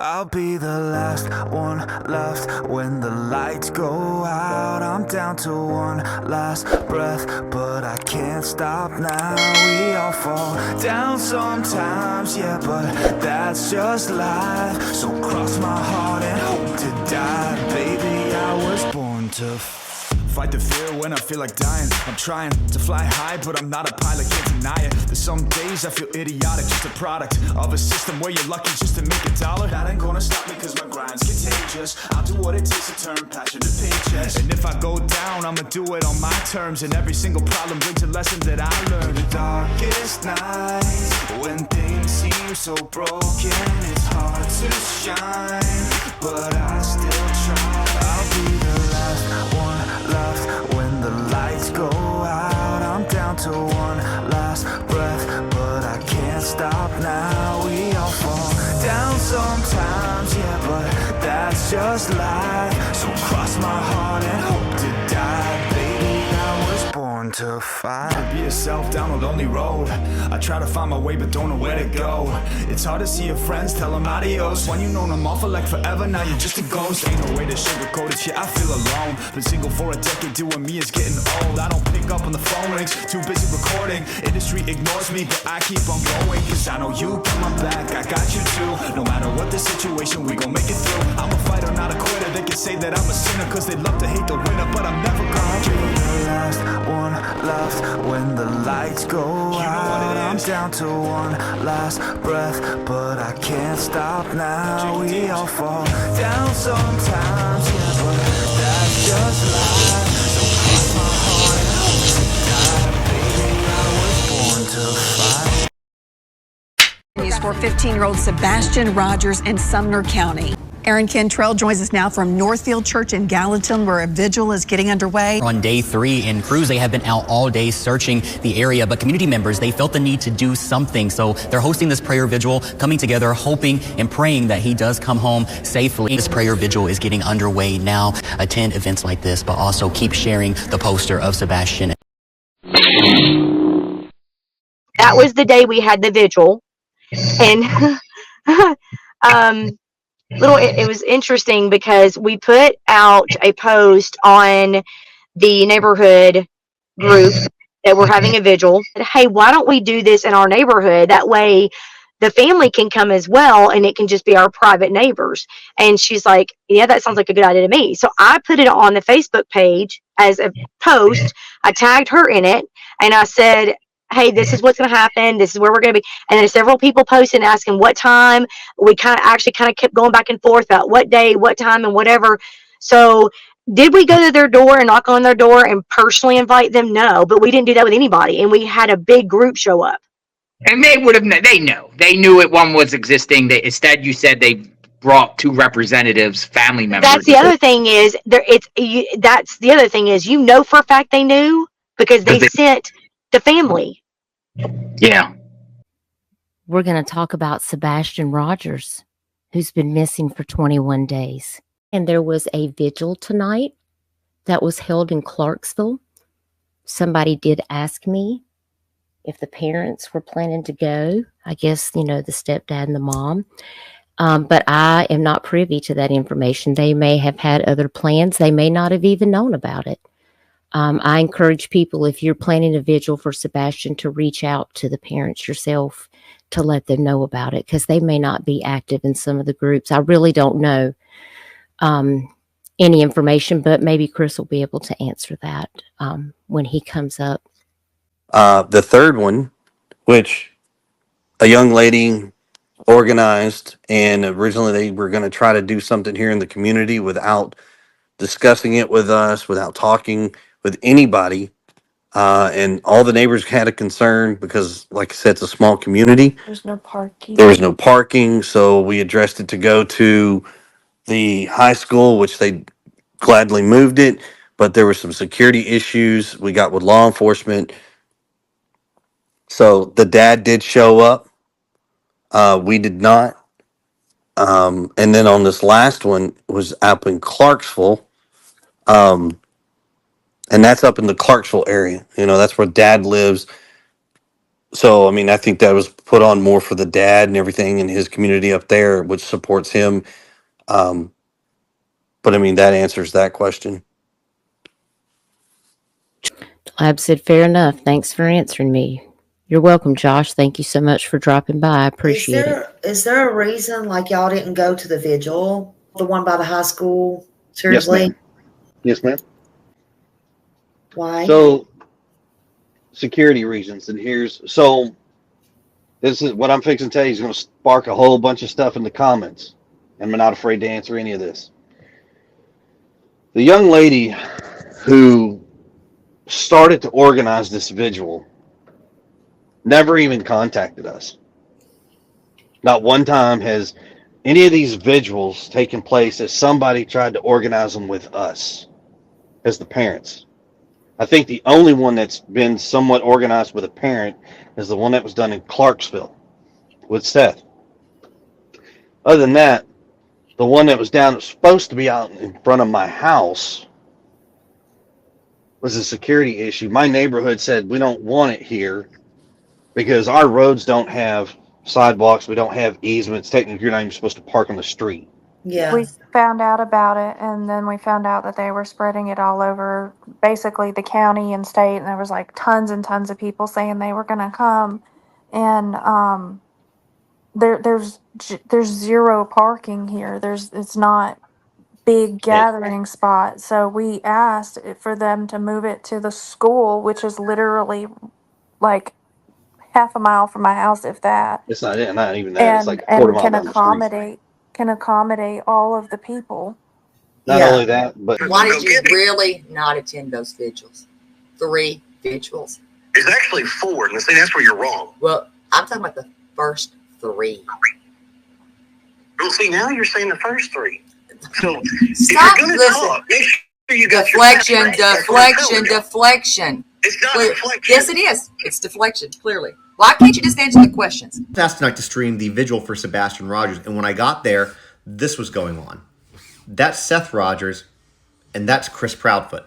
I'll be the last one left when the lights go out. I'm down to one last breath, but I can't stop now. We all fall down sometimes, yeah, but that's just life. So cross my heart and hope to die. Baby, I was born to fight the fear when I feel like dying. I'm trying to fly high, but I'm not a pilot, can't deny it. There's some days I feel idiotic, just a product of a system where you're lucky just to make a dollar. That ain't gonna stop me cause my grind's contagious. I'll do what it takes to turn passion to paychecks. And if I go down, I'ma do it on my terms. And every single problem brings a lesson that I learned. The darkest nights, when things seem so broken, it's hard to shine, but I still try. I'll be the last one left when the lights go out. I'm down to one last breath, but I can't stop now. We all fall down sometimes, yeah, but that's just life. So cross my heart and hope to die. Baby, I was born to fight. Be yourself down a lonely road. I try to find my way but don't know where to go. It's hard to see your friends, tell them adios. When you know them all for like forever, now you're just a ghost. Ain't no way to sugarcoat it, shit, I feel alone. Been single for a decade, doing me is getting old. I don't pick up on the phone rings, too busy recording. Industry ignores me, but I keep on going. Cause I know you got my back, I got you too. No matter what the situation, we gon' make it through. I'm a fighter, not a quitter. They can say that I'm a sinner cause they love to hate the winner, but I'm never gonna be the last one left when the lights go out. I'm down to one last breath, but I can't stop now. We all fall down sometimes, yeah, but that's just life. So cross my heart and hope to die. Baby, I was born to fight. News for 15-year-old Sebastian Rogers in Sumner County. Aaron Cantrell joins us now from Northfield Church in Gallatin, where a vigil is getting underway. On day 3 in crews, they have been out all day searching the area, but community members, they felt the need to do something. So they're hosting this prayer vigil, coming together, hoping and praying that he does come home safely. This prayer vigil is getting underway now. Attend events like this, but also keep sharing the poster of Sebastian. That was the day we had the vigil. And it was interesting because we put out a post on the neighborhood group that we're having a vigil. Hey, why don't we do this in our neighborhood? That way the family can come as well, and it can just be our private neighbors. And she's like, yeah, that sounds like a good idea to me. So I put it on the Facebook page as a post. I tagged her in it, and I said, hey, this is what's going to happen. This is where we're going to be. And then several people posted asking what time. We kind of kept going back and forth about what day, what time, and whatever. So did we go to their door and knock on their door and personally invite them? No, but we didn't do that with anybody. And we had a big group show up. And they would have, they knew it, one was existing. Instead, you said they brought 2 representatives, family members. That's the other thing is, you know for a fact they knew because they sent the family. Yeah. We're going to talk about Sebastian Rogers, who's been missing for 21 days. And there was a vigil tonight that was held in Clarksville. Somebody did ask me if the parents were planning to go. I guess, the stepdad and the mom. But I am not privy to that information. They may have had other plans. They may not have even known about it. I encourage people, if you're planning a vigil for Sebastian, to reach out to the parents yourself to let them know about it, because they may not be active in some of the groups. I really don't know any information, but maybe Chris will be able to answer that when he comes up. The third one, which a young lady organized, and originally they were going to try to do something here in the community without discussing it with us, without talking with anybody. And all the neighbors had a concern because, like I said, it's a small community. There's no parking. There was no parking, so we addressed it to go to the high school, which they gladly moved it, but there were some security issues we got with law enforcement. So the dad did show up. We did not. And then on this last one was up in Clarksville. And that's up in the Clarksville area. That's where dad lives. So, I mean, I think that was put on more for the dad and everything in his community up there, which supports him. Um, but I mean, that answers that question. Lab said, fair enough. Thanks for answering me. You're welcome, Josh. Thank you so much for dropping by. I appreciate it. Is there a reason like y'all didn't go to the vigil, the one by the high school? Yes, Seriously? ma'am. Yes, ma'am. Why? So, security reasons. And this is what I'm fixing to tell you is going to spark a whole bunch of stuff in the comments. And I'm not afraid to answer any of this. The young lady who started to organize this vigil never even contacted us. Not one time has any of these vigils taken place as somebody tried to organize them with us as the parents. I think the only one that's been somewhat organized with a parent is the one that was done in Clarksville with Seth. Other than that, the one that was supposed to be out in front of my house was a security issue. My neighborhood said we don't want it here because our roads don't have sidewalks. We don't have easements. Technically, you're not even supposed to park on the street. Yeah. We found out about it, and then we found out that they were spreading it all over basically the county and state, and there was like tons and tons of people saying they were going to come, and there's zero parking here. It's not big gathering spot, so we asked for them to move it to the school, which is literally like half a mile from my house, if that. It's not even that. It's like a quarter mile down the street. Can accommodate all of the people. Not only that, but Why did you really not attend those vigils? 3 vigils. It's actually 4, and see, that's where you're wrong. Well, I'm talking about the first 3. Well, see, now you're saying the first 3. So Stop, if you're going to listen. talk, make sure you got Deflection, your facts right. That's what I'm telling you. deflection. It's not Clear. deflection. Yes, it is. It's deflection, clearly. Why can't you just answer the questions? I was asked tonight to stream the vigil for Sebastian Rogers, and when I got there, this was going on. That's Seth Rogers, and that's Chris Proudfoot.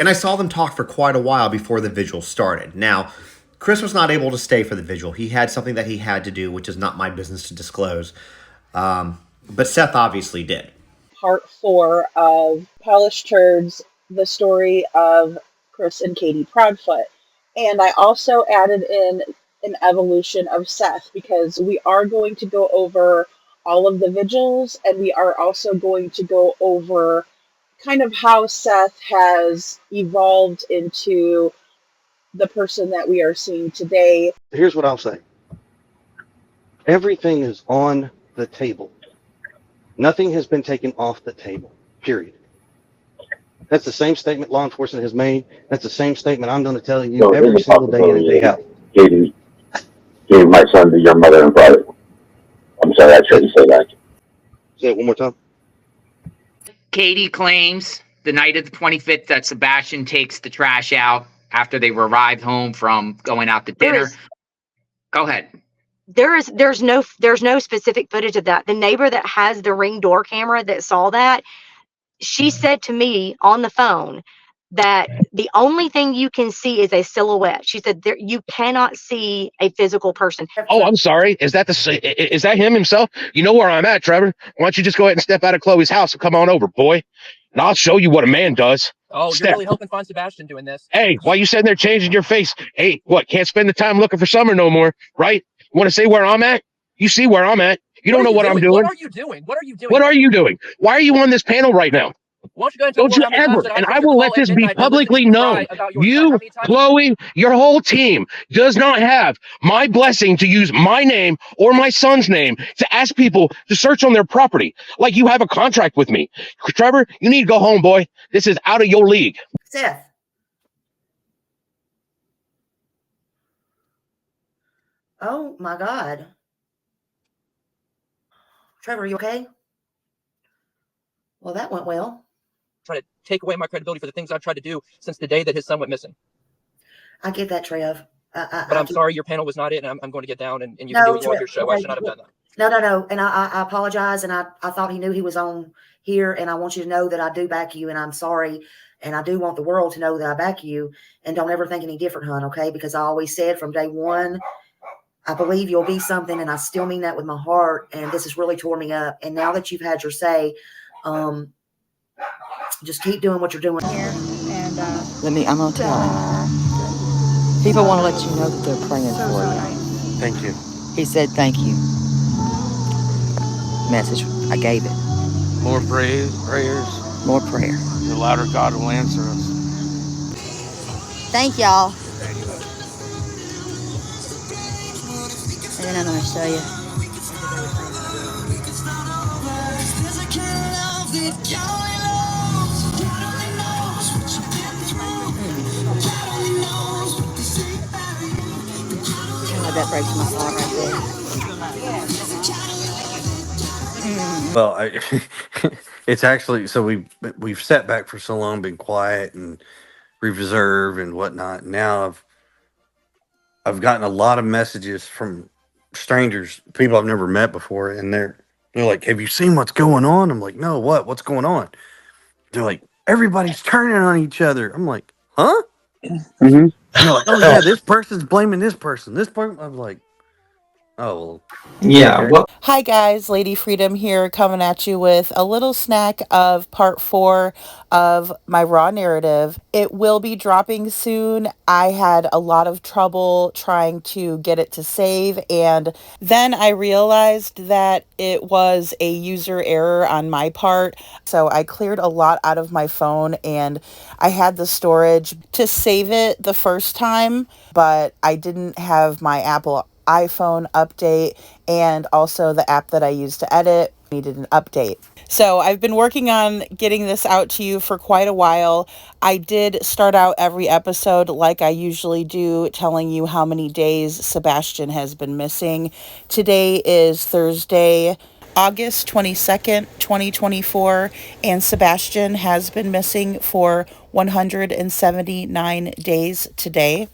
And I saw them talk for quite a while before the vigil started. Now, Chris was not able to stay for the vigil. He had something that he had to do, which is not my business to disclose. But Seth obviously did. Part 4 of Polished Turds, the story of Chris and Katie Proudfoot. And I also added in an evolution of Seth, because we are going to go over all of the vigils, and we are also going to go over kind of how Seth has evolved into the person that we are seeing today. Here's what I'll say. Everything is on the table. Nothing has been taken off the table, period. That's the same statement law enforcement has made. That's the same statement I'm going to tell you every single day in and day out. Katie gave my son to your mother and brother. I'm sorry, I shouldn't say that. Say it one more time. Katie claims the night of the 25th that Sebastian takes the trash out after they arrived home from going out to dinner. Go ahead. There's no specific footage of that. The neighbor that has the Ring door camera that saw that, she said to me on the phone that the only thing you can see is a silhouette. She said you cannot see a physical person. Oh, I'm sorry. Is that him himself? You know where I'm at, Trevor. Why don't you just go ahead and step out of Chloe's house and come on over, boy? And I'll show you what a man does. Oh, you're really helping find Sebastian doing this. Hey, why you sitting there changing your face? Hey, what? Can't spend the time looking for Summer no more, right? Want to say where I'm at? You see where I'm at. You don't know what I'm doing. What are you doing? What are you doing? What are you doing? Why are you on this panel right now? Why don't you go into Don't you ever, and I will let this be publicly known. You, Chloe, your whole team does not have my blessing to use my name or my son's name to ask people to search on their property like you have a contract with me. Trevor, you need to go home, boy. This is out of your league. Seth. Oh my God. Trevor, are you okay? Well, that went well. Trying to take away my credibility for the things I've tried to do since the day that his son went missing. I get that, Trev. But I'm sorry, your panel was not it, and I'm going to get down, and you can do what you want your show. I should not have done that. No. And I apologize, and I thought he knew he was on here, and I want you to know that I do back you, and I'm sorry. And I do want the world to know that I back you, and don't ever think any different, hon, okay? Because I always said from day one, I believe you'll be something, and I still mean that with my heart, and this has really tore me up. And now that you've had your say, just keep doing what you're doing. I'm going to tell him. People want to let you know that they're praying for you. Thank you. He said thank you. Message, I gave it. More prayers. More prayer. The louder God will answer us. Thank y'all. And then I'm going to show you. God, that breaks my heart right there. Well, it's actually so we've sat back for so long, been quiet and reserve and whatnot. Now I've gotten a lot of messages from strangers, people I've never met before, and they're like, "Have you seen what's going on?" I'm like, "No, what? What's going on?" They're like, "Everybody's turning on each other." I'm like, "Huh?" Mm-hmm. They're like, "Oh yeah, this person's blaming this person. This person." I'm like, "Oh well, Yeah, okay." well, hi guys, Lady Freedom here, coming at you with a little snack of part 4 of my raw narrative. It will be dropping soon. I had a lot of trouble trying to get it to save, and then I realized that it was a user error on my part. So I cleared a lot out of my phone, and I had the storage to save it the first time, but I didn't have my Apple iPhone update, and also the app that I use to edit needed an update. So I've been working on getting this out to you for quite a while. I did start out every episode like I usually do, telling you how many days Sebastian has been missing. Today is Thursday, August 22nd, 2024, and Sebastian has been missing for 179 days today.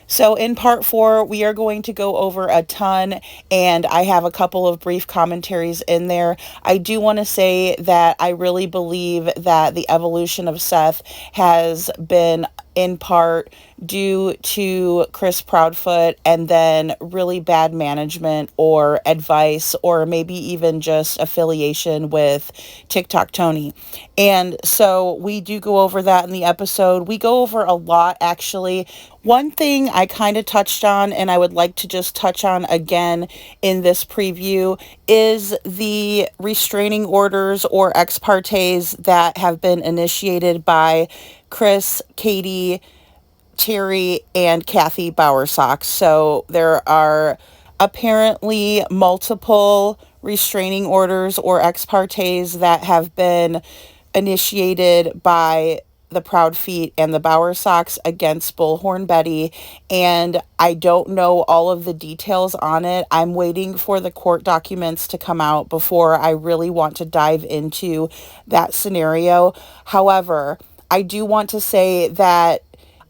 So in part 4, we are going to go over a ton, and I have a couple of brief commentaries in there. I do want to say that I really believe that the evolution of Seth has been in part due to Chris Proudfoot, and then really bad management or advice, or maybe even just affiliation with TikTok Tony. And so we do go over that in the episode. We go over a lot, actually. One thing I kind of touched on, and I would like to just touch on again in this preview, is the restraining orders or ex partes that have been initiated by Chris, Katie, Terry, and Kathy Bowersox. So there are apparently multiple restraining orders or ex partes that have been initiated by the Proud Feet and the Bowersox against Bullhorn Betty, and I don't know all of the details on it. I'm waiting for the court documents to come out before I really want to dive into that scenario. However, I do want to say that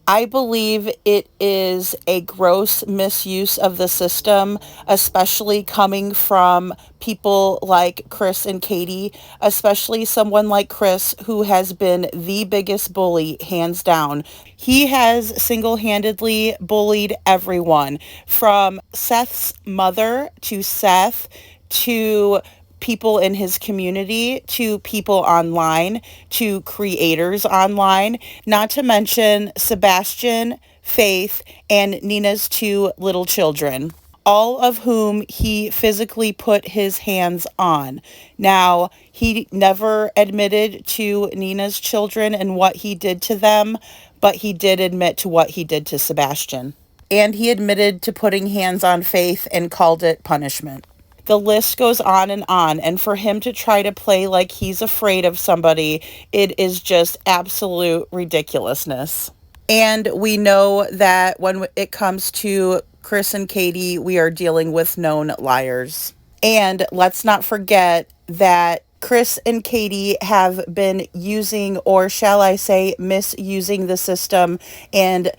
I believe it is a gross misuse of the system, especially coming from people like Chris and Katie, especially someone like Chris, who has been the biggest bully, hands down. He has single-handedly bullied everyone, from Seth's mother to Seth to people in his community to people online to creators online, not to mention Sebastian, Faith, and Nina's 2 little children, all of whom he physically put his hands on. Now, he never admitted to Nina's children and what he did to them, but he did admit to what he did to Sebastian. And he admitted to putting hands on Faith and called it punishment. The list goes on, and for him to try to play like he's afraid of somebody, it is just absolute ridiculousness. And we know that when it comes to Chris and Katie, we are dealing with known liars. And let's not forget that Chris and Katie have been using, or shall I say, misusing the system and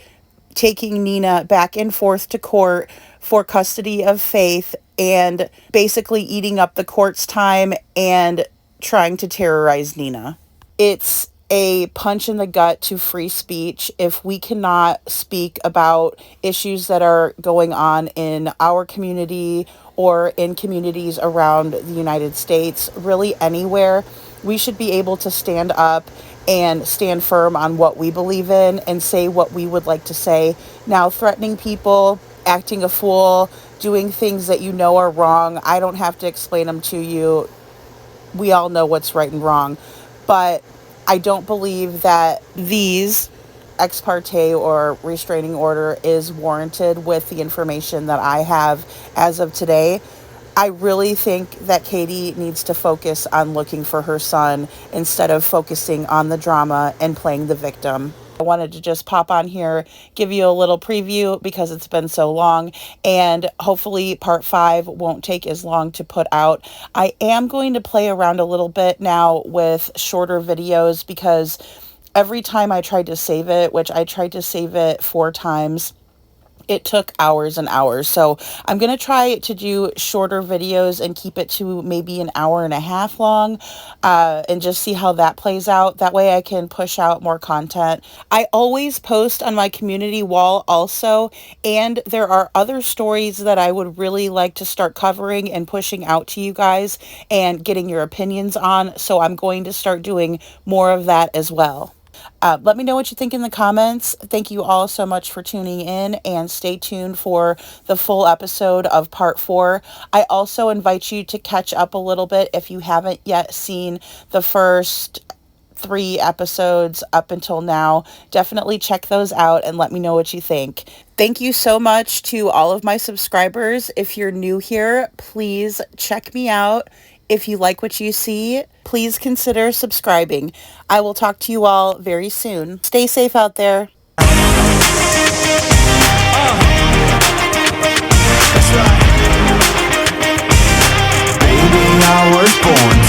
taking Nina back and forth to court for custody of Faith, and basically eating up the court's time and trying to terrorize Nina. It's a punch in the gut to free speech if we cannot speak about issues that are going on in our community or in communities around the United States, really anywhere. We should be able to stand up and stand firm on what we believe in and say what we would like to say. Now, threatening people, acting a fool, doing things that you know are wrong, I don't have to explain them to you. We all know what's right and wrong. But I don't believe that these ex parte or restraining order is warranted with the information that I have as of today. I really think that Katie needs to focus on looking for her son instead of focusing on the drama and playing the victim. I wanted to just pop on here, give you a little preview because it's been so long, and hopefully part 5 won't take as long to put out. I am going to play around a little bit now with shorter videos because every time I tried to save it, which I tried to save it 4 times, it took hours and hours. So I'm going to try to do shorter videos and keep it to maybe an hour and a half long, and just see how that plays out. That way I can push out more content. I always post on my community wall also, and there are other stories that I would really like to start covering and pushing out to you guys and getting your opinions on. So I'm going to start doing more of that as well. Let me know what you think in the comments. Thank you all so much for tuning in, and stay tuned for the full episode of part 4. I also invite you to catch up a little bit if you haven't yet seen the first 3 episodes up until now. Definitely check those out and let me know what you think. Thank you so much to all of my subscribers. If you're new here, please check me out. If you like what you see, please consider subscribing. I will talk to you all very soon. Stay safe out there. That's right. Baby, I was born